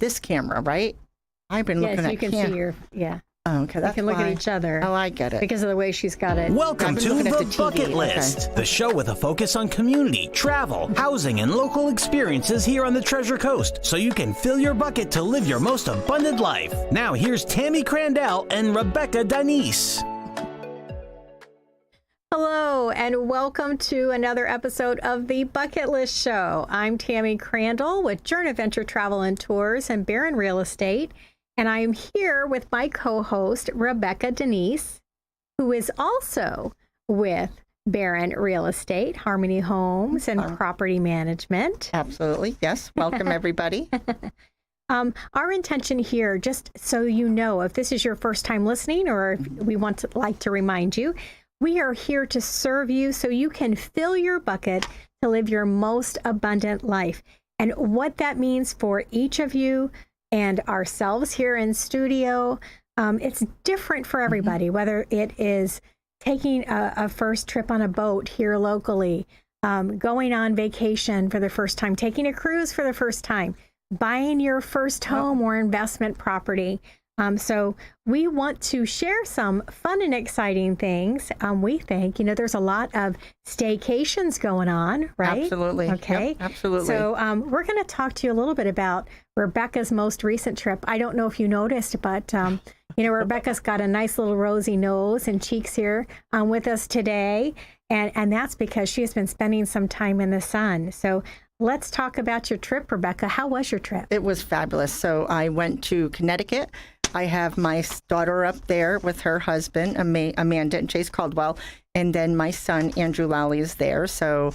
this camera, right? I've been looking Yes, at you can see your, yeah. Oh, okay, that's You can look why. at each other. Oh, I get it. Because of the way she's got it. Welcome to looking at The the TV, Bucket okay. List, the show with a focus on community, travel, housing, and local experiences here on the Treasure Coast, so you can fill your bucket to live your most abundant life. Now here's Tammy Crandell and Rebecca Denise. Hello, and welcome to another episode of The Bucket List Show. I'm Tammy Crandell with Journey Venture Travel and Tours and Barron Real Estate. And I am here with my co-host, Rebecca Denise, who is also with Barron Real Estate, Harmony Homes, and Property Management. Absolutely. Yes. Welcome, everybody. Our intention here, just so you know, if this is your first time listening or if we like to remind you, we are here to serve you so you can fill your bucket to live your most abundant life. And what that means for each of you and ourselves here in studio, it's different for everybody, whether it is taking a first trip on a boat here locally, going on vacation for the first time, taking a cruise for the first time, buying your first home or investment property. So we want to share some fun and exciting things. We think, there's a lot of staycations going on, right? Absolutely. Okay. Yep, absolutely. So we're going to talk to you a little bit about Rebecca's most recent trip. I don't know if you noticed, but, Rebecca's got a nice little rosy nose and cheeks here with us today. And that's because she has been spending some time in the sun. So let's talk about your trip, Rebecca. How was your trip? It was fabulous. So I went to Connecticut. I have my daughter up there with her husband, Amanda and Chase Caldwell, and then my son, Andrew Lally, is there. So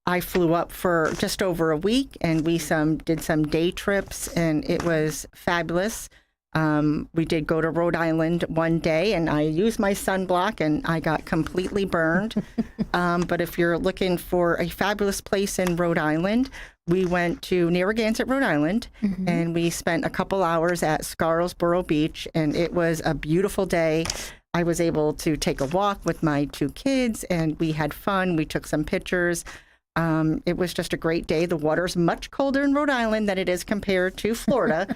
I flew up for just over a week, and we did some day trips, and it was fabulous. We did go to Rhode Island one day, and I used my sunblock, and I got completely burned. But if you're looking for a fabulous place in Rhode Island, we went to Narragansett, Rhode Island, and we spent a couple hours at Scarsboro Beach, and it was a beautiful day. I was able to take a walk with my two kids, and we had fun. We took some pictures. It was just a great day. The water's much colder in Rhode Island than it is compared to Florida.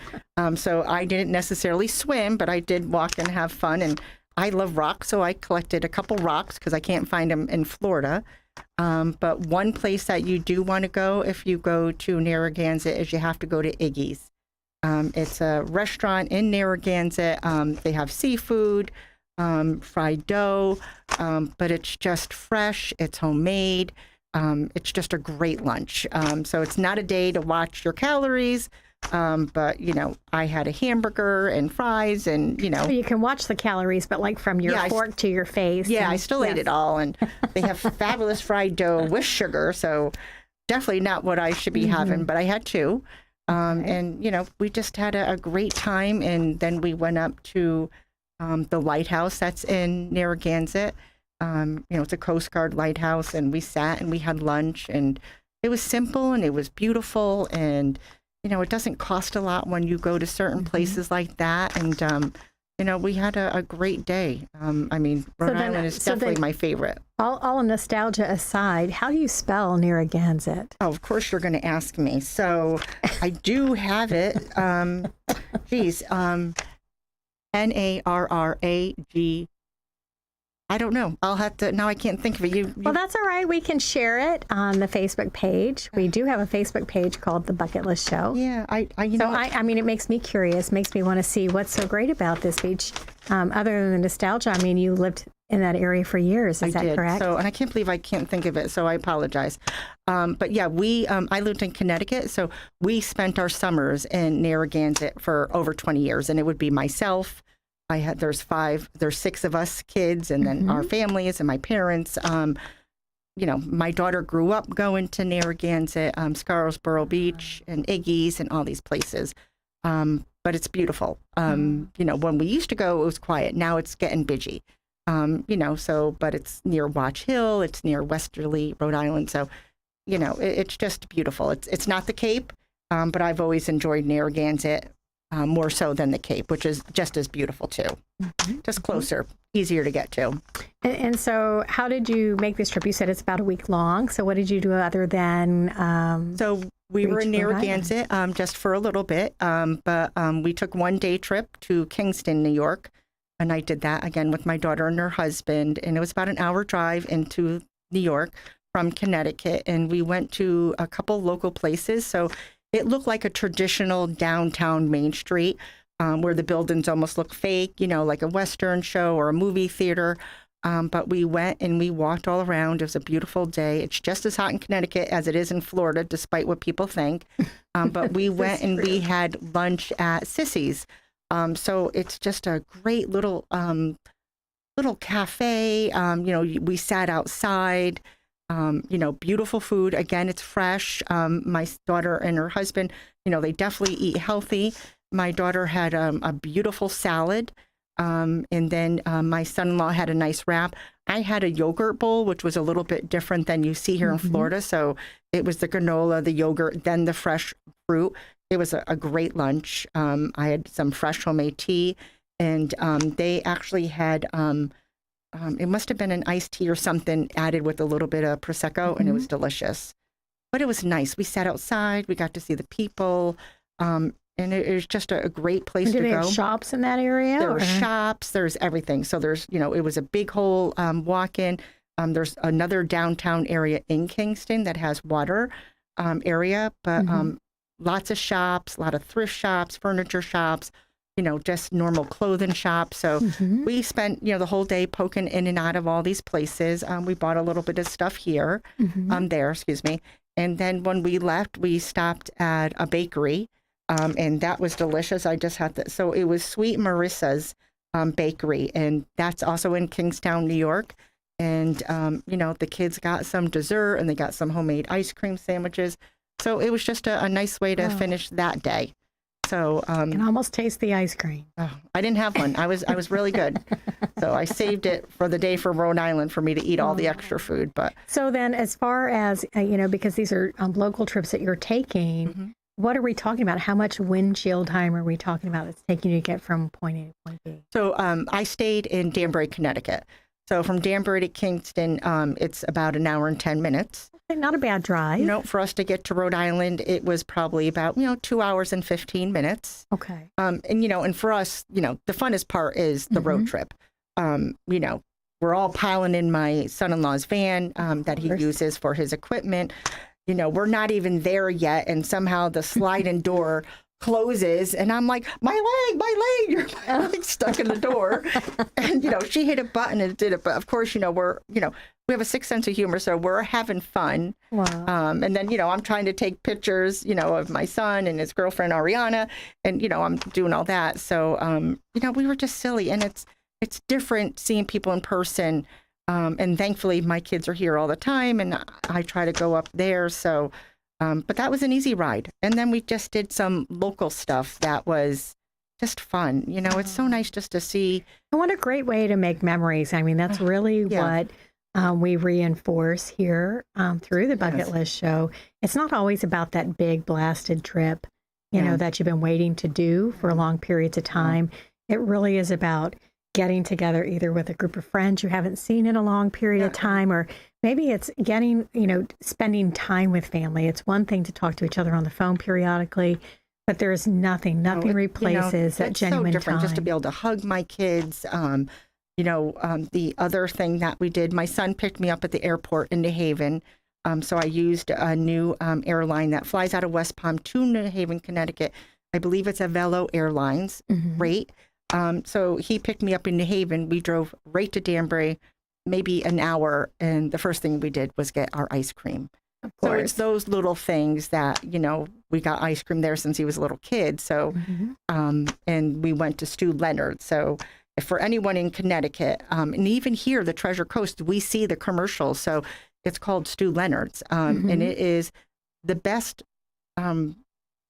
So I didn't necessarily swim, but I did walk and have fun. And I love rocks, so I collected a couple rocks because I can't find them in Florida. But one place that you do want to go if you go to Narragansett is you have to go to Iggy's. It's a restaurant in Narragansett. They have seafood, fried dough, but it's just fresh. It's homemade. It's just a great lunch. So it's not a day to watch your calories, but, I had a hamburger and fries and, So you can watch the calories, but like from your fork to your face. Yeah, I still ate it all. And they have fabulous fried dough with sugar. So definitely not what I should be having, but I had two. And, we just had a great time. And then we went up to the lighthouse that's in Narragansett. It's a Coast Guard lighthouse, and we sat and we had lunch, and it was simple and it was beautiful, and it doesn't cost a lot when you go to certain places like that, and we had a great day. Rhode Island is definitely my favorite. All nostalgia aside, how do you spell Narragansett? Oh, of course you're going to ask me. So I do have it. Narrag. I don't know. I'll have to. Now I can't think of it. Well, that's all right. We can share it on the Facebook page. We do have a Facebook page called The Bucket List Show. Yeah, it makes me curious. Makes me want to see what's so great about this beach. Other than the nostalgia, you lived in that area for years. Is that correct? So, and I can't believe I can't think of it. So I apologize. But yeah, I lived in Connecticut, so we spent our summers in Narragansett for over 20 years, and it would be myself. There's six of us kids, and then our families and my parents. My daughter grew up going to Narragansett, Scarsboro Beach and Iggy's and all these places. But it's beautiful. When we used to go, it was quiet. Now it's getting busy. But it's near Watch Hill. It's near Westerly, Rhode Island. So, it's just beautiful. It's not the Cape, but I've always enjoyed Narragansett. More so than the Cape, which is just as beautiful too. Just closer, easier to get to. And so how did you make this trip? You said it's about a week long. So what did you do other than... So We were in reach Rhode Island? Narragansett just for a little bit, but we took 1 day trip to Kingston, New York, and I did that again with my daughter and her husband, and it was about an hour drive into New York from Connecticut, and we went to a couple local places. So it looked like a traditional downtown Main Street where the buildings almost look fake, you know, like a Western show or a movie theater. But we went and we walked all around. It was a beautiful day. It's just as hot in Connecticut as it is in Florida, despite what people think. But we went and we had lunch at Sissy's. So it's just a great little cafe. You know, we sat outside. You know, beautiful food. Again, it's fresh. My daughter and her husband, you know, they definitely eat healthy. My daughter had a beautiful salad. And then my son-in-law had a nice wrap. I had a yogurt bowl, which was a little bit different than you see here in Florida. So it was the granola, the yogurt, then the fresh fruit. It was a great lunch. I had some fresh homemade tea, and they actually had, it must have been an iced tea or something added with a little bit of Prosecco, and it was delicious. But it was nice. We sat outside. We got to see the people. And it was just a great place to Do they go. have shops in that area? There or? were shops. There's everything. So there's, you know, it was a big whole walk-in. There's another downtown area in Kingston that has water area, but lots of shops, a lot of thrift shops, furniture shops, you know, just normal clothing shops. So we spent, you know, the whole day poking in and out of all these places. We bought a little bit of stuff here, there, excuse me. And then when we left, we stopped at a bakery. And that was delicious. I just had that. So it was Sweet Marissa's Bakery, and that's also in Kingstown, New York. And, you know, the kids got some dessert and they got some homemade ice cream sandwiches. So it was just a nice way to finish that day. So I can almost taste the ice cream. I didn't have one. I was really good. So I saved it for the day for Rhode Island for me to eat all the extra food. But So then as far as, you know, because these are local trips that you're taking, what are we talking about? How much windshield time are we talking about that's taking you to get from point A to point B? So I stayed in Danbury, Connecticut. So from Danbury to Kingston, it's about an hour and 10 minutes. Okay, not a bad drive. You know, for us to get to Rhode Island, it was probably about, 2 hours and 15 minutes. Okay. And, and for us, the funnest part is the road trip. We're all piling in my son-in-law's van that he uses for his equipment. We're not even there yet, and somehow the sliding door closes, and I'm like, my leg, you're like stuck in the door. And, she hit a button and it did it. But of course, we have a sick sense of humor, so we're having fun. Wow. And then, I'm trying to take pictures, of my son and his girlfriend, Ariana, and, I'm doing all that. So, we were just silly, and it's different seeing people in person. And thankfully, my kids are here all the time, and I try to go up there. So, but that was an easy ride. And then we just did some local stuff that was just fun. It's so nice just to see. And what a great way to make memories. I mean, that's really what we reinforce here through the Bucket List Show. It's not always about that big blasted trip, that you've been waiting to do for long periods of time. It really is about getting together either with a group of friends you haven't seen in a long period of time, or maybe it's spending time with family. It's one thing to talk to each other on the phone periodically, but there's nothing replaces that genuine so different time. Just to be able to hug my kids. The other thing that we did, my son picked me up at the airport in New Haven. So I used a new airline that flies out of West Palm to New Haven, Connecticut. I believe it's Avelo Airlines. Great. So he picked me up in New Haven. We drove right to Danbury, maybe an hour, and the first thing we did was get our ice cream. Of course. So it's those little things that, we got ice cream there since he was a little kid. So, and we went to Stu Leonard. So for anyone in Connecticut, and even here, the Treasure Coast, we see the commercials. So it's called Stu Leonard's, and it is the best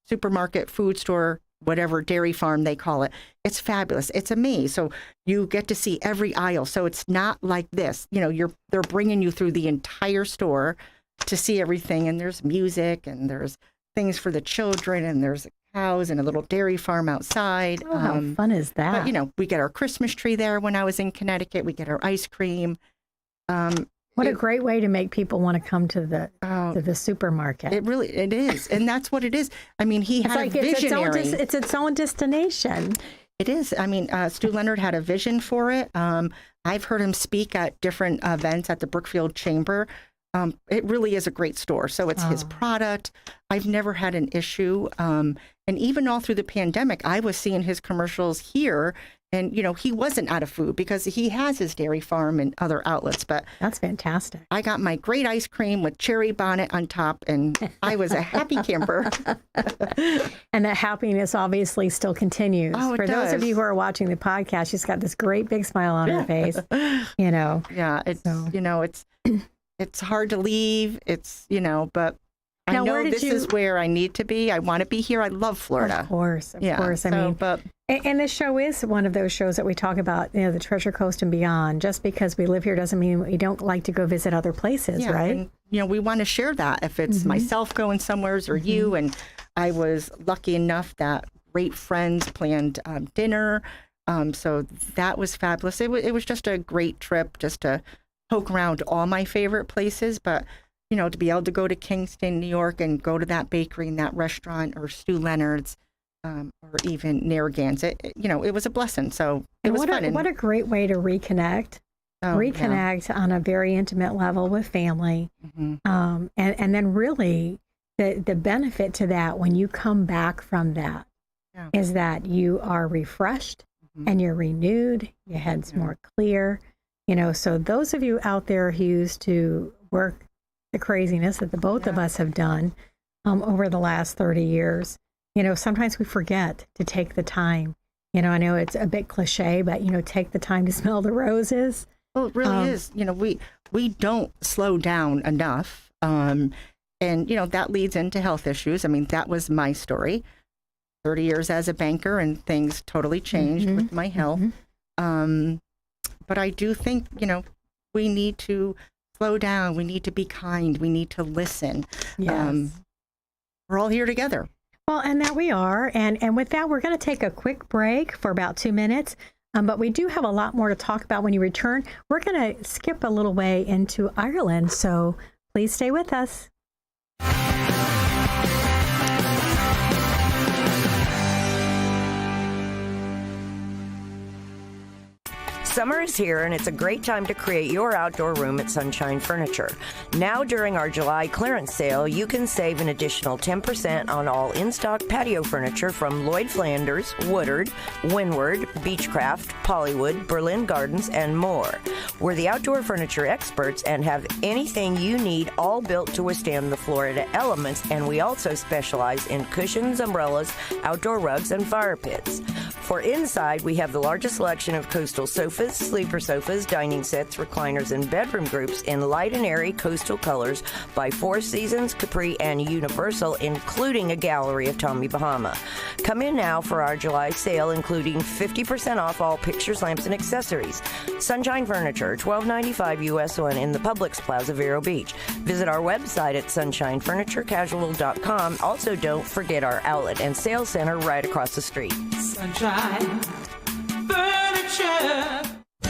supermarket, food store, whatever dairy farm they call it. It's fabulous. It's a maze. So you get to see every aisle. So it's not like this, they're bringing you through the entire store to see everything. And there's music, and there's things for the children, and there's cows and a little dairy farm outside. Oh, how fun is that? But, we get our Christmas tree there when I was in Connecticut. We get our ice cream. What a great way to make people want to come to the supermarket. It is. And that's what it is. I mean, he had a visionary. It's its own destination. It is. I mean, Stu Leonard had a vision for it. I've heard him speak at different events at the Brookfield Chamber. It really is a great store. So it's his product. I've never had an issue. And even all through the pandemic, I was seeing his commercials here. And, he wasn't out of food because he has his dairy farm and other outlets. But that's fantastic. I got my great ice cream with cherry bonnet on top, and I was a happy camper. And that happiness obviously still continues. Oh, it For does. those of you who are watching the podcast, she's got this great big smile on her face. Yeah, it's hard to leave. But I Now, know this is where I need to be. I want to be here. I love Florida. Of course. But And this show is one of those shows that we talk about, the Treasure Coast and beyond. Just because we live here doesn't mean we don't like to go visit other places, right? And, we want to share that if it's myself going somewheres or you. And I was lucky enough that great friends planned dinner. So that was fabulous. It was just a great trip just to poke around all my favorite places. But, to be able to go to Kingston, New York and go to that bakery and that restaurant or Stu Leonard's, or even Narragansett, it was a blessing. So it was fun. What a great way to reconnect. On a very intimate level with family. And then really the benefit to that when you come back from that is that you are refreshed and you're renewed, your head's more clear. So those of you out there who used to work the craziness that the both of us have done over the last 30 years, sometimes we forget to take the time. I know it's a bit cliche, but, take the time to smell the roses. Well, it really is. We don't slow down enough. And, that leads into health issues. I mean, that was my story. 30 years as a banker and things totally changed with my health. But I do think, we need to slow down. We need to be kind. We need to listen. Yes. We're all here together. Well, and that we are. And with that, we're going to take a quick break for about 2 minutes. But we do have a lot more to talk about when you return. We're going to skip a little way into Ireland. So please stay with us. Summer is here, and it's a great time to create your outdoor room at Sunshine Furniture. Now, during our July clearance sale, you can save an additional 10% on all in-stock patio furniture from Lloyd Flanders, Woodard, Windward, Beechcraft, Pollywood, Berlin Gardens, and more. We're the outdoor furniture experts and have anything you need, all built to withstand the Florida elements, and we also specialize in cushions, umbrellas, outdoor rugs, and fire pits. For inside, we have the largest selection of coastal sofas, sleeper sofas, dining sets, recliners, and bedroom groups in light and airy coastal colors by Four Seasons, Capri, and Universal, including a gallery of Tommy Bahama. Come in now for our July sale, including 50% off all pictures, lamps, and accessories. Sunshine Furniture, $12.95 US 1 in the Publix Plaza, Vero Beach. Visit our website at sunshinefurniturecasual.com. Also, don't forget our outlet and sales center right across the street. Sunshine Furniture.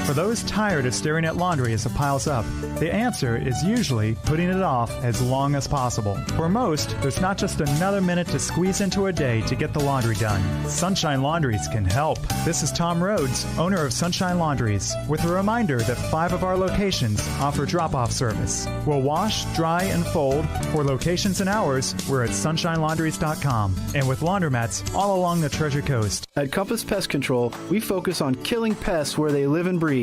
For those tired of staring at laundry as it piles up, the answer is usually putting it off as long as possible. For most, there's not just another minute to squeeze into a day to get the laundry done. Sunshine Laundries can help. This is Tom Rhodes, owner of Sunshine Laundries, with a reminder that 5 of our locations offer drop-off service. We'll wash, dry, and fold. For locations and hours, we're at sunshinelaundries.com. And with laundromats all along the Treasure Coast. At Compass Pest Control, we focus on killing pests where they live and breed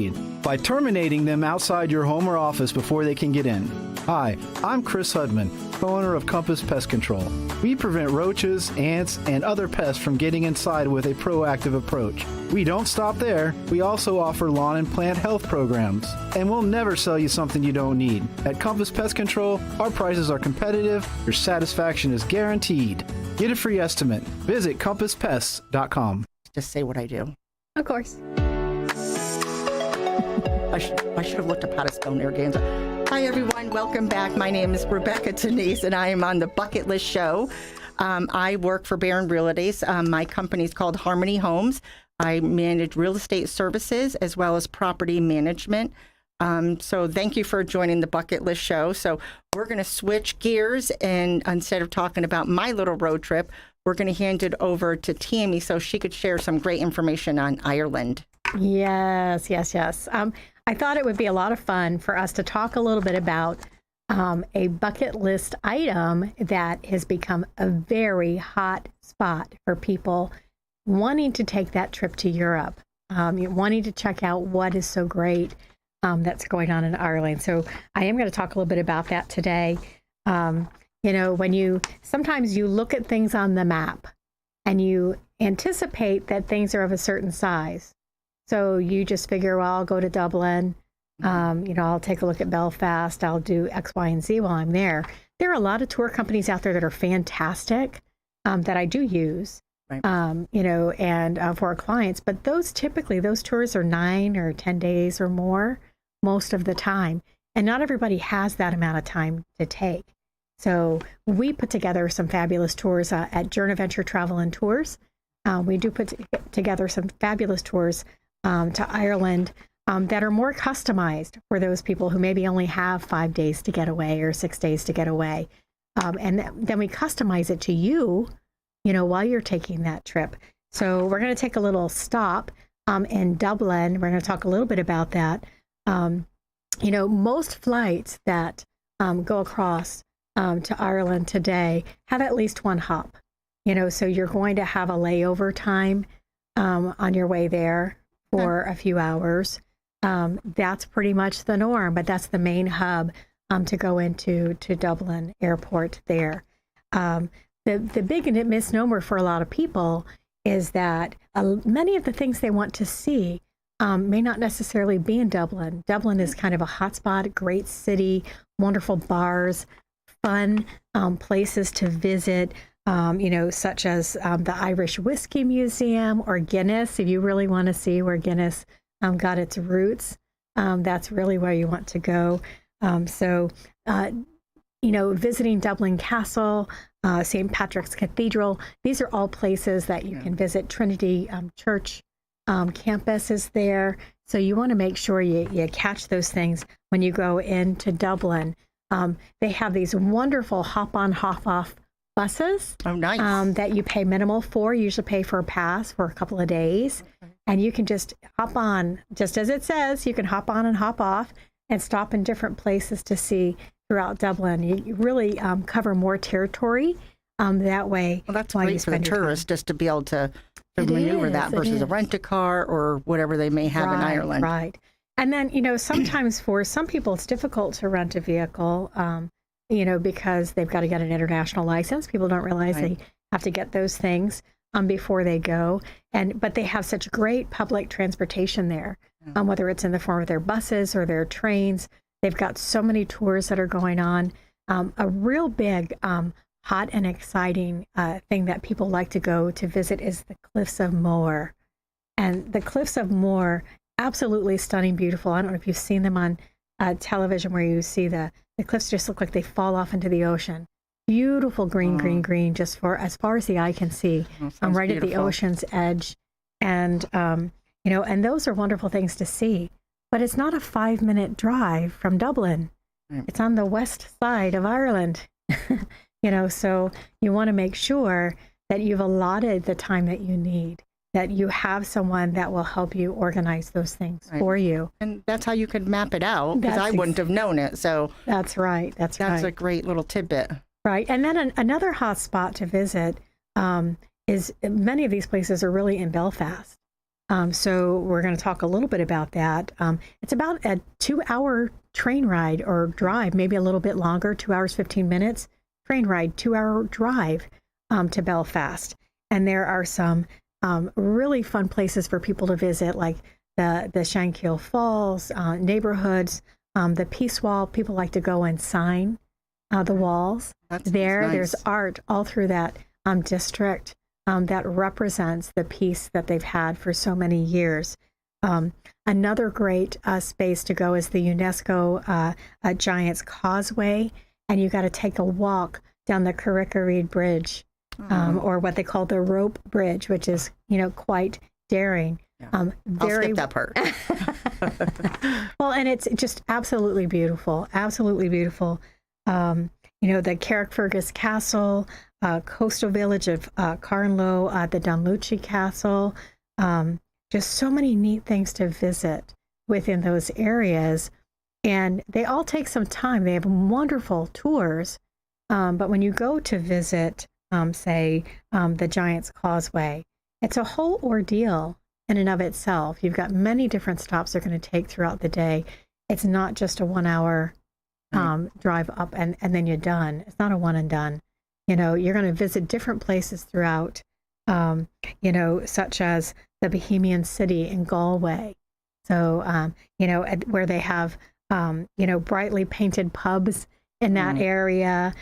by terminating them outside your home or office before they can get in. Hi, I'm Chris Hudman, co-owner of Compass Pest Control. We prevent roaches, ants, and other pests from getting inside with a proactive approach. We don't stop there. We also offer lawn and plant health programs. And we'll never sell you something you don't need. At Compass Pest Control, our prices are competitive. Your satisfaction is guaranteed. Get a free estimate. Visit compasspests.com. Just say what I do. Of course. I should have looked up how to spell Narragansett. Hi, everyone. Welcome back. My name is Rebecca Denise, and I am on the Bucket List Show. I work for Barron Realties. My company is called Harmony Homes. I manage real estate services as well as property management. So thank you for joining the Bucket List Show. So we're going to switch gears, and instead of talking about my little road trip, we're going to hand it over to Tammy so she could share some great information on Ireland. Yes. I thought it would be a lot of fun for us to talk a little bit about a bucket list item that has become a very hot spot for people wanting to take that trip to Europe, wanting to check out what is so great that's going on in Ireland. So I am going to talk a little bit about that today. Sometimes you look at things on the map and you anticipate that things are of a certain size. So you just figure, well, I'll go to Dublin. I'll take a look at Belfast. I'll do X, Y, and Z while I'm there. There are a lot of tour companies out there that are fantastic that I do use, Right. For our clients. But those tours are 9 or 10 days or more most of the time. And not everybody has that amount of time to take. So we put together some fabulous tours at Journa Venture Travel and Tours. We do put together some fabulous tours to Ireland that are more customized for those people who maybe only have 5 days to get away or 6 days to get away. Then we customize it to you, while you're taking that trip. So we're going to take a little stop in Dublin. We're going to talk a little bit about that. Most flights that go across to Ireland today have at least one hop. So you're going to have a layover time on your way there for a few hours. That's pretty much the norm, but that's the main hub to go into Dublin Airport there. The big misnomer for a lot of people is that many of the things they want to see may not necessarily be in Dublin. Dublin is kind of a hotspot, great city, wonderful bars, fun places to visit, such as the Irish Whiskey Museum or Guinness. If you really want to see where Guinness got its roots, that's really where you want to go. Visiting Dublin Castle, St. Patrick's Cathedral, these are all places that you can visit. Trinity Church campus is there. So you want to make sure you catch those things when you go into Dublin. They have these wonderful hop-on, hop-off buses. Oh, nice. That you pay minimal for. You usually pay for a pass for a couple of days. Okay. And you can just hop on, just as it says, you can hop on and hop off and stop in different places to see throughout Dublin. You really cover more territory that way. Well, that's great for the tourists just to be able to maneuver that versus a rent-a-car or whatever they may have in Ireland. Right. And then, sometimes for some people, it's difficult to rent a vehicle, because they've got to get an international license. People don't realize they have to get those things before they go. But they have such great public transportation there, whether it's in the form of their buses or their trains. They've got so many tours that are going on. A real big, hot and exciting thing that people like to go to visit is the Cliffs of Moher. And the Cliffs of Moher, absolutely stunning, beautiful. I don't know if you've seen them on television where you see the cliffs just look like they fall off into the ocean. Beautiful green, just for as far as the eye can see, right beautiful. At the ocean's edge. And, and those are wonderful things to see. But it's not a 5-minute drive from Dublin. It's on the west side of Ireland. So you want to make sure that you've allotted the time that you need, that you have someone that will help you organize those things for you. And that's how you could map it out, because I wouldn't have known it. So that's right. That's a great little tidbit. Right. And then another hot spot to visit is many of these places are really in Belfast. So we're going to talk a little bit about that. It's about a 2-hour train ride or drive, maybe a little bit longer, 2 hours, 15 minutes. Train ride, 2-hour drive to Belfast. And there are some really fun places for people to visit, like the Shankill Falls neighborhoods, the Peace Wall. People like to go and sign the walls. That's nice. There's art all through that district that represents the peace that they've had for so many years. Another great space to go is the UNESCO Giant's Causeway, and you got to take a walk down the Carrick-a-Reid Bridge, or what they call the Rope Bridge, which is quite daring. I'll skip that part. Well, and it's just absolutely beautiful, absolutely beautiful. The Carrickfergus Castle, coastal village of Carnlow, the Dunluchy Castle, just so many neat things to visit within those areas. And they all take some time. They have wonderful tours. But when you go to visit, say, the Giant's Causeway, it's a whole ordeal in and of itself. You've got many different stops they're going to take throughout the day. It's not just a 1 hour drive up and then you're done. It's not a one and done. You're going to visit different places throughout, such as the Bohemian City in Galway. So, where they have, brightly painted pubs in that area,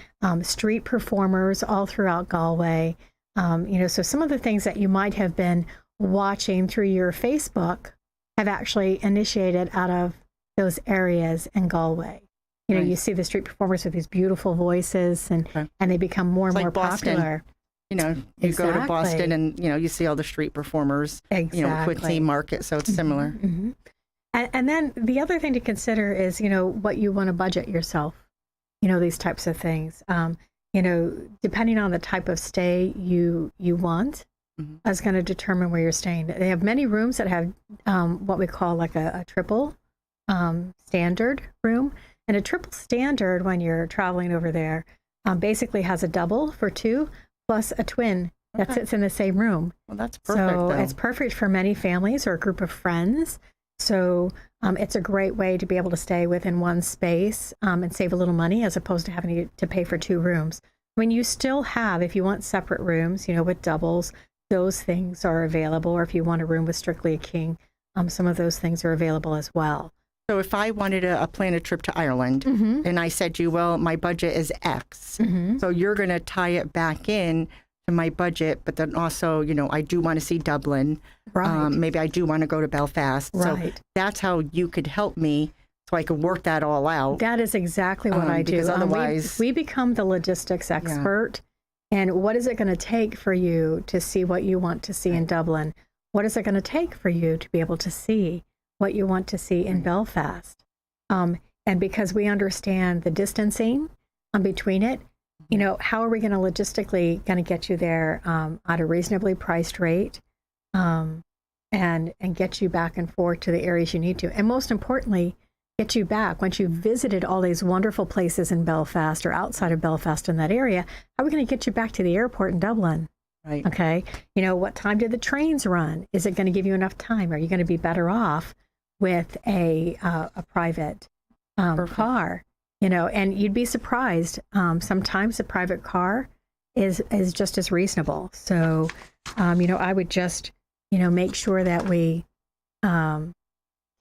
street performers all throughout Galway. So some of the things that you might have been watching through your Facebook have actually initiated out of those areas in Galway. You see the street performers with these beautiful voices and they become more and more popular. You go to Boston and, you see all the street performers, Quincy Market. So it's similar. Mm-hmm. And then the other thing to consider is, what you want to budget yourself, these types of things. Depending on the type of stay you want, is going to determine where you're staying. They have many rooms that have what we call like a triple standard room. And a triple standard, when you're traveling over there, basically has a double for two plus a twin that sits in the same room. Well, that's perfect. So it's perfect for many families or a group of friends. So it's a great way to be able to stay within one space and save a little money as opposed to having to pay for two rooms. I mean, you still have, if you want separate rooms, with doubles, those things are available. Or if you want a room with strictly a king, some of those things are available as well. So if I wanted to plan a trip to Ireland and I said to you, well, my budget is X, so you're going to tie it back in to my budget, but then also, I do want to see Dublin. Right. Maybe I do want to go to Belfast. Right. So that's how you could help me so I could work that all out. That is exactly what I do. Because otherwise... we become the logistics expert. Yeah. And what is it going to take for you to see what you want to see in Dublin? What is it going to take for you to be able to see what you want to see in Belfast? And because we understand the distancing between it, how are we going to logistically going to get you there at a reasonably priced rate and get you back and forth to the areas you need to. And most importantly, get you back once you've visited all these wonderful places in Belfast or outside of Belfast in that area. How are we going to get you back to the airport in Dublin? Right. Okay. What time do the trains run? Is it going to give you enough time? Are you going to be better off with a private car? And you'd be surprised. Sometimes a private car is just as reasonable. So, I would just, make sure that we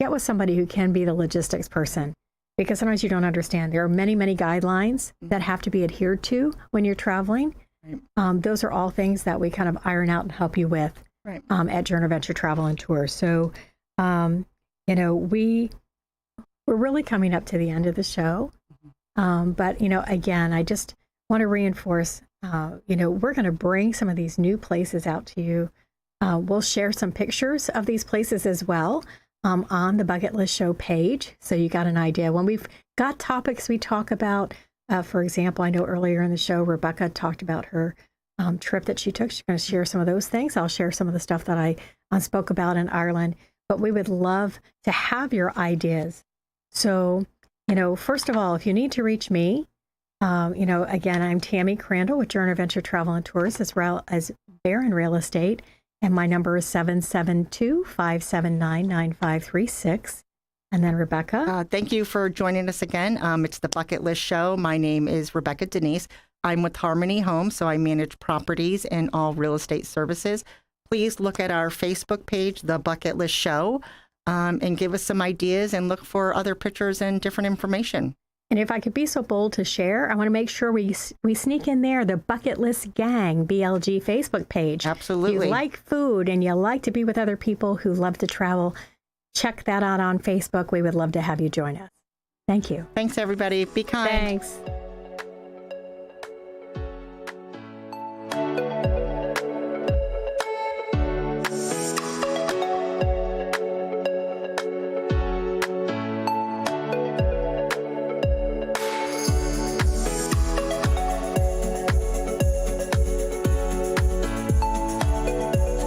get with somebody who can be the logistics person, because sometimes you don't understand. There are many, many guidelines that have to be adhered to when you're traveling. Right. Those are all things that we kind of iron out and help you with at Journer Venture Travel and Tours. So, we're really coming up to the end of the show. But, again, I just want to reinforce, we're going to bring some of these new places out to you. We'll share some pictures of these places as well on the Bucket List Show page. So you got an idea. When we've got topics we talk about, for example, I know earlier in the show, Rebecca talked about her trip that she took. She's going to share some of those things. I'll share some of the stuff that I spoke about in Ireland. But we would love to have your ideas. So, first of all, if you need to reach me, again, I'm Tammy Crandall with Journer Venture Travel and Tours, as well as Barron Real Estate. And my number is 772-579-9536. And then Rebecca. Thank you for joining us again. It's the Bucket List Show. My name is Rebecca Denise. I'm with Harmony Homes, so I manage properties and all real estate services. Please look at our Facebook page, The Bucket List Show, and give us some ideas and look for other pictures and different information. And if I could be so bold to share, I want to make sure we sneak in there the Bucket List Gang BLG Facebook page. Absolutely. If you like food and you like to be with other people who love to travel, check that out on Facebook. We would love to have you join us. Thank you. Thanks, everybody. Be kind. Thanks.